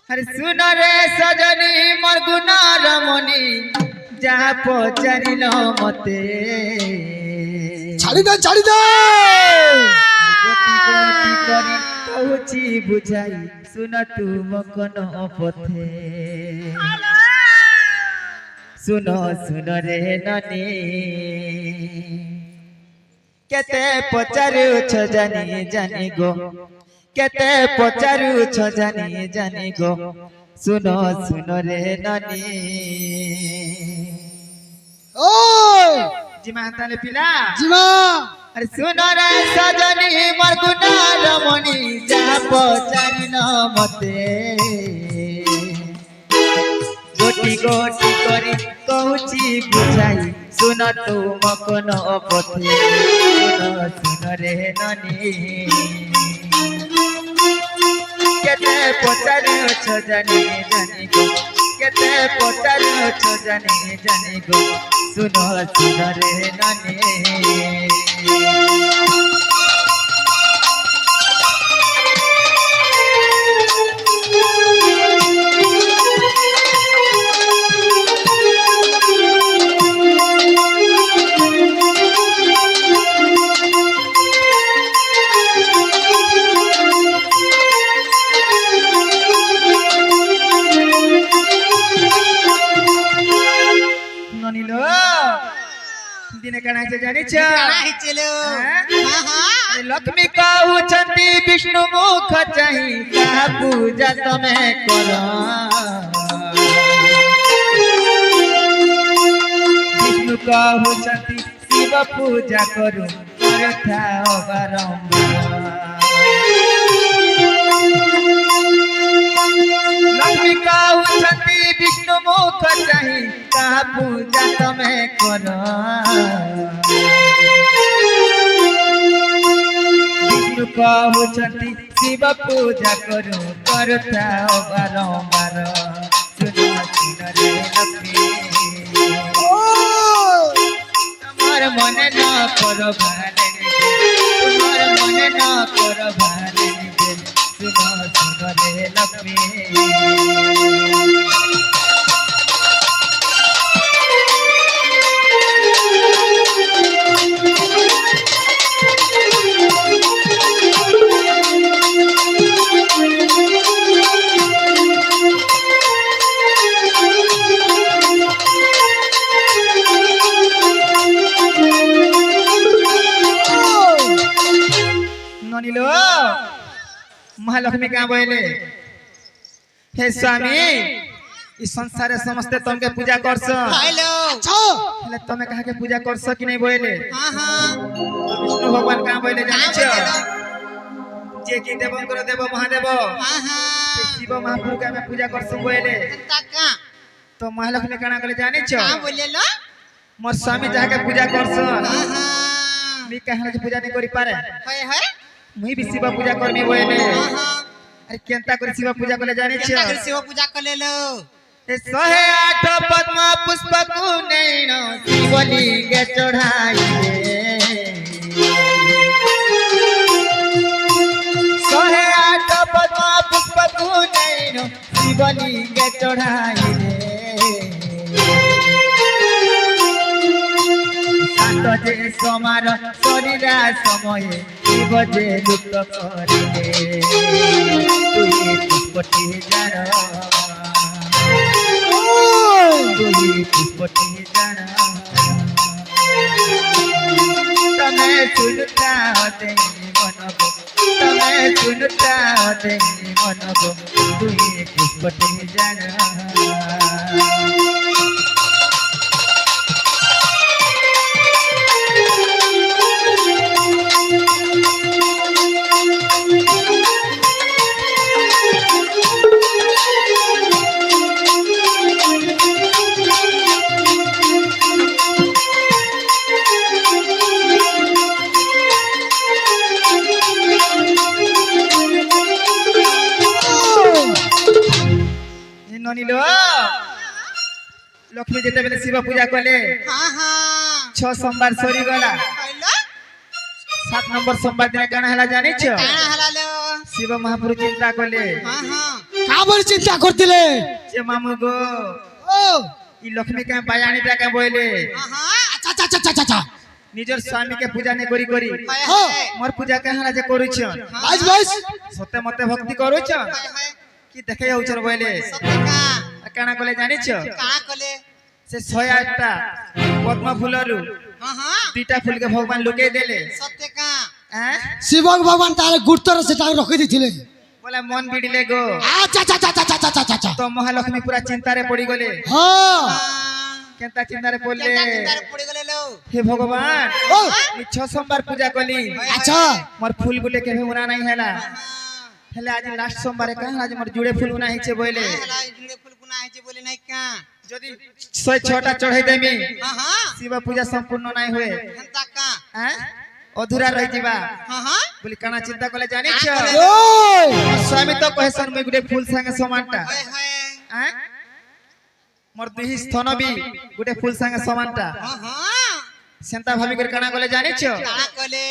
अरे सुन रे सजनी मोर गुना रमणी जहाँ पचारिल मते छाड़ी दे गोटी गोटी करी कहूची बुझाई सुन तू मकन पथे सुन सुन रे ननी केते पचारुछ जानी जानी गो केते पचारुछ जानी जानी गो सुन सुन रे ननी ओ जिमा ताले पिला जीवा अरे सुन रे सजनी मोर गुना रमणी जा पचारिन मते गोटी गोटी करी कहूची बुझाई सुन तू मकन पथे सुन सुन रे ननी केते पचारुछ जानी जानी गो केते पचारुछ जानी जानी गो सुन सुन रे ननी ननिलो दिने काना से जानि छ काना हिचेलो हां हां लक्ष्मी कहउछंती विष्णु मुख चाहि ता पूजा तमे कर विष्णु कहउछंती शिव पूजा करू करथा बारंबार लक्ष्मी कहउछंती विष्णु मुख चाहि ता पूजा तमे कर विष्णु कहउछंती शिव पूजा करू करथा बारंबार सुन सुन रे लक्ष्मी तुम्हार मन न कर भाले तुम्हार मन न कर भाले सुन सुन रे लक्ष्मी ननिलो महालक्ष्मी क्या बोले हे स्वामी इस संसार समस्ते तुमके पूजा करस हेलो अच्छा हेले तमे कहा के पूजा करस कि नहीं बोले हां हां तो विष्णु भगवान का बोले जानि छ जे की देवंकर देव महादेव हां हां शिव महापुर का में पूजा करस बोले तका तो महालक्ष्मी काना कहले जानि छ का बोलेलो मोर स्वामी जहा के पूजा करस हां हां मी कहले जे पूजा नहीं करि पारे होय होय मुई भी शिव पूजा करमी बोले हां हां अरे केंता कर शिव पूजा करले जानि छ केनता शिव पूजा कलेलो 108 पद्म पुष्प कुनैन शिवलिंग चढ़ाइले 108 पद्म पुष्प कुनैन शिवलिंग चढ़ाइले सात जे समार शरीरा समय शिव जे लुप्त करिले तुई पुष्पटी जार तुई पुष्पटी जार तमे सुनता होते मन गो तमे सुनता होते मन गो तुई पुष्पटी जार ननिलो लक्ष्मी जेते बेले शिव पूजा कले हां हां 6 सोमवार सरी गला हेलो 7 नंबर सोमवार दिन काना हला जानि छ काना हलालो शिव महापुर चिंता कले हां हां কাবর চিন্তা করতিলে যে মামু গো ও ই লক্ষ্মী কে বায়ানিটা কে বইলে হ্যাঁ আচ্ছা আচ্ছা আচ্ছা আচ্ছা আচ্ছা নিজের স্বামী কে পূজা নে করি করি হায় হ্যাঁ। হায় মোর পূজা কে হারা যে করুছ বাইস বাইস সতে মতে ভক্তি করুছ হায় হায় কি দেখে যাউছর বইলে সত্যকা আর কানা কলে জানিছ কাଣା কলে সে 108টা পদ্ম ফুলরু হ্যাঁ দুইটা ফুল কে ভগবান লুকিয়ে দেলে সত্যকা হ্যাঁ শিবক ভগবান তাহলে গুরুত্বর সেটা রখি দিছিলে বলে মন বিড়িলে গো আচ্ছা আচ্ছা আচ্ছা আচ্ছা আচ্ছা আচ্ছা আচ্ছা তো মহালক্ষ্মী পুরা চিন্তারে পড়ি গলে হ্যাঁ কেনতা চিন্তারে পড়লে কেনটা চিন্তারে পড়ি গলে লো হে ভগবান ও আমি 6 সোমবার পূজা কলি আচ্ছা মোর ফুল গুটে কেবে উনা নাই হেলা হেলে আজ লাস্ট সোমবারে কাহা আজ মোর জুড়ে ফুল উনা হিছে বইলে হেলা জুড়ে ফুল গুনা আছে বলে নাই কা যদি 106টা চড়াই দেমি হ্যাঁ শিব পূজা সম্পূর্ণ নাই হয়ে হেনতা কা হ্যাঁ অধুরা রই যাবা হ্যাঁ বলি কানা চিন্তা কলে জানিছ ওই মোর স্বামী তো কহেছন মই গুটে ফুল সাঙ্গে সমানটা হায় হায় হ্যাঁ মোর দুহি স্তন বি গুটে ফুল সাঙ্গে সমানটা হ্যাঁ সেন্তা ভাবি করে কানা কলে জানিছ কাଣା কলে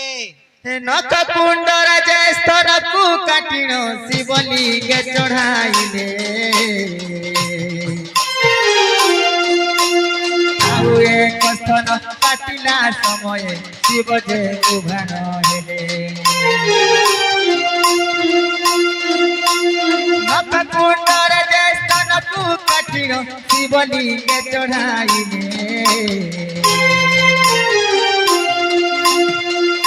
হে নক কুণ্ডর যে স্তনকু কাটিণ শিবলিঙ্গে চড়াইলে ଆଉ ଏକ ସ୍ତନ କାଟିଲା ସମୟ ଶିବ ଯେ ଉଭାନ ହେଲେ ନକ କୁଣ୍ଡରେ ଯେ ସ୍ତନକୁ କାଟିଣ ଶିବଲିଙ୍ଗେ ଚଢ଼ାଇଲେ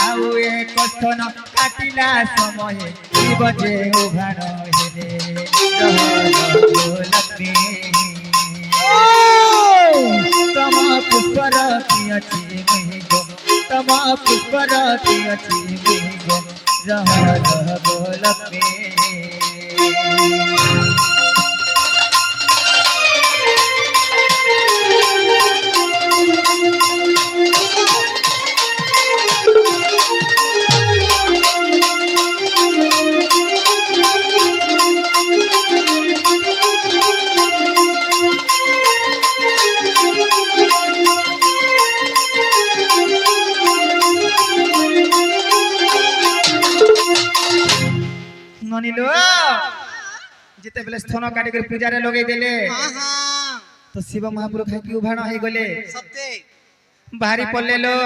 ଆଉ ଏକ ସ୍ତନ କାଟିଲା ସମୟ ଶିବ ଯେ ଉଭାନ ହେଲେ ଲକ୍ଷ୍ମୀ तम पुष्पर पियछि मिगो तम पुष्पर पियछि मिगो रह रह गोलक्ष्मी ননিলো যেতে বেলে স্তন কাটি করে পূজারে লগাই দেলে হ্যাঁ তো শিব মহাপুর খাইকি উভাণ হয়ে গলে সত্যে বাহারি পড়লে লো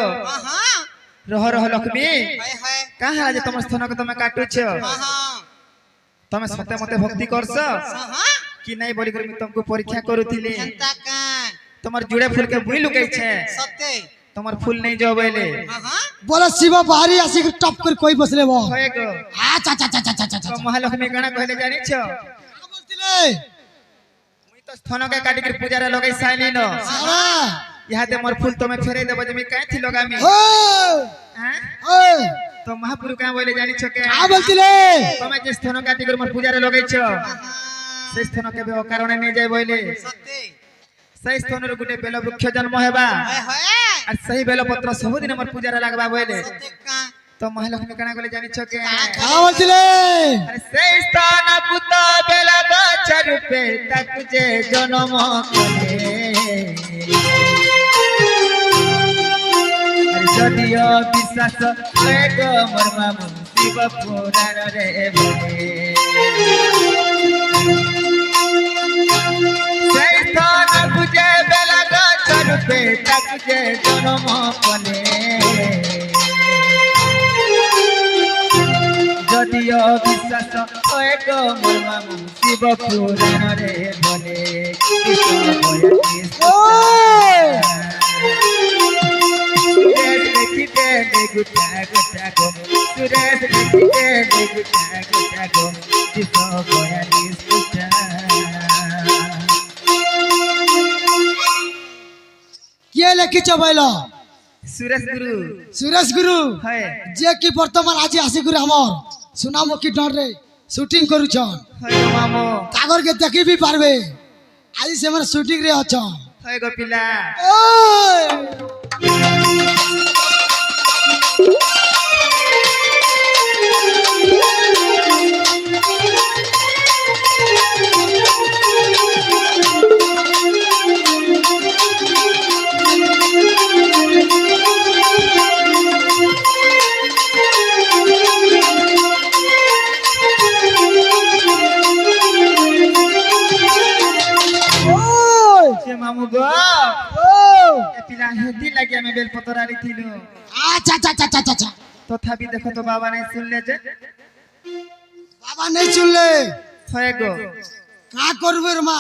হ্যাঁ রহ রহ লক্ষ্মী হায় হায় কাহা যে তোমার স্তনকে তুমি কাটুছ হ্যাঁ তুমি সতে মতে ভক্তি করছ হ্যাঁ কি নাই বলি করে তুমକୁ পরীক্ষা করুଥିଲି হেনতা কা তোমার জুড়ে ফুলকে বুই লুকাইছে সত্যে তোমার ফুল নেই যাও বইলে হ্যাঁ বলে শিব বাহারি আসি টপ করে কই বসলে বল হয়ে গো আচ্ছা আচ্ছা আচ্ছা আচ্ছা আচ্ছা তো মহালক্ষ্মী কানা কইলে জানিছ বলতিলে মুই তো স্তনকে কাটি করে পূজারে লগাই সাইলি ন সারা ইহাতে মোর ফুল তুমি ফেরাই দেব তুমি কাইথি লগামি ও হ্যাঁ ও তো মহাপুরু কা বলে জানিছ কে আ বলতিলে তুমি যে স্তন কাটি করে মোর পূজারে লগাইছ সেই স্তন কেবে অকারণে নিয়ে যাই বইলে সত্যে সেই স্তনের গুটে বেল বৃক্ষ জন্ম হেবা হায় হায় আর সেই বেলপত্র ସବୁদিন মোর পূজারে লাগবা বইলে সত্যে কা তো মহালক্ষ্মী কানা বলে জানিছ কে আ বলতিলে আরে সেই স্থান পুত বেল গাছ রূপে তাক যে জন্ম কলে আরে যদিও বিশ্বাস হয়ে গো মোর মামু শিব পুরাণ রে বলে সেই স্থান বুঝে বেল গাছ রূপে তাক যে জন্ম কলে যদিও বিশ্বাস হয়ে গো মোর মামু শিব পুরাণ রে বলে সুরেশ দেখিতে বেগুটা গোটা গো সুরেশ দেখিতে বেগুটা গোটা গো শিব বয়ালিশ গোটা কে লেখিছ বইল সুরেশ গুরু সুরেশ গুরু হয় যে কি বর্তমান আজি আসি করে আমার সুনামুখী ডরে শুটিং করুছ হয় গো মামু তাগরকে দেখি भी পারবে আজি সেমানে শুটিং রে অছ হয় গো পিলা ওই যে মামু গো ও এ পিলা হেতি লাগি আমি বেলপতর আনিছিলু আচ্ছা আচ্ছা আচ্ছা আচ্ছা আচ্ছা তথাপি দেখো তো বাবা নাই শুনলে যে বাবা নেই চললে হয় গো কা করবে রে মা